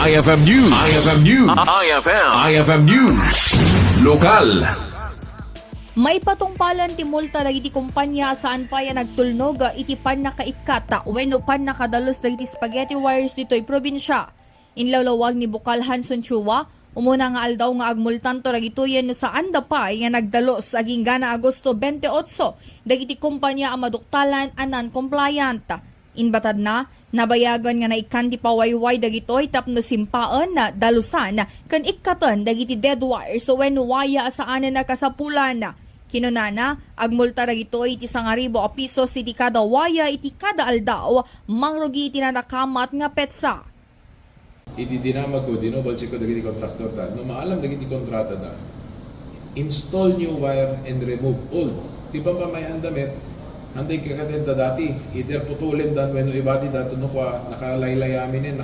IFM News. IFM News. IFM News. Lokal. May patungpalan ti multa dagiti kumpanya saan pa yan nagtulnog iti pan nakaikata wenno pan nakadalos dagiti spaghetti wires dito'y probinsya. Inlawlawag ni Bukal Hanson Chua, umuna nga aldaw nga agmultan to ragituyen no saan da pa nga nagdalos aging gana Agosto 28 dagiti kumpanya ang maduktalan anan compliant. Inbatad na nabayagan nga naikan ti pawayway dagitoy tapno simpaan na dalusan kan ikkatan dagiti dead wires wenno waya saan na nakasapulan. Kinunana, agmulta ragito iti 1,000 a pisos iti kada waya iti kada aldaw, mangrugi iti nanakamat nga petsa. Iti dinamag ko, dinobalsi ko dagiti kontraktor da. No maalam dagiti kontrata da, install new wire and remove old. Di ba pa may andamit, handay kakatenta dati, either putulin dan, when ibati dato no kwa, nakalaylayamin yan,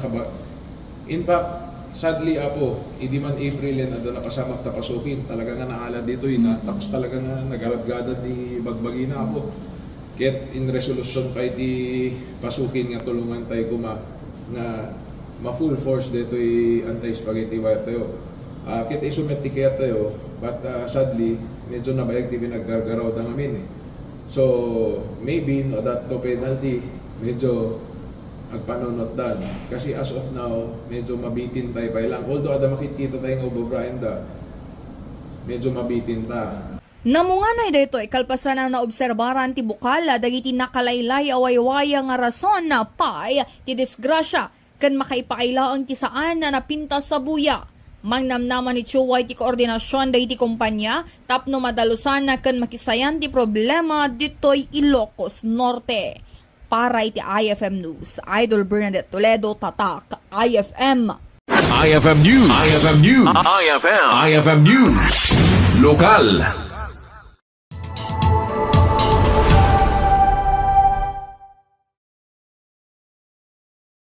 in fact, sadly apo, hindi man April yan na napasamak tapasukin. Talaga nga naala dito yun na tapos talaga nga nagaradgadan ni bagbagi na apo. Ket in resolution pa iti pasukin nga tulungan tayo kuma nga ma-full force dito anti-spaghetti wire tayo. Ket isumet tiket tayo but sadly medyo nabayag ti pinaggargaraw da ngamin eh. So maybe no, that to penalty medyo agpanunot dan. Kasi as of now, medyo mabitin tayo pa lang. Although ada makikita tayong O'Brien da, medyo mabitin ta. Namunganay dito kalpasan ang naobserbaran ti Bukal dagiti nakalaylay awaywaya nga rason na pay ti disgrasya kan makaipakailaang ti saan na napintas sa buya. Mangnamnaman ni Chuway ti koordinasyon dagiti kumpanya tapno madalusan na kan makisayan ti problema ditoy Ilocos Norte. Para iti IFM News, Idol Bernadette Toledo, Tatak, IFM. IFM News. IFM News. IFM News. Lokal.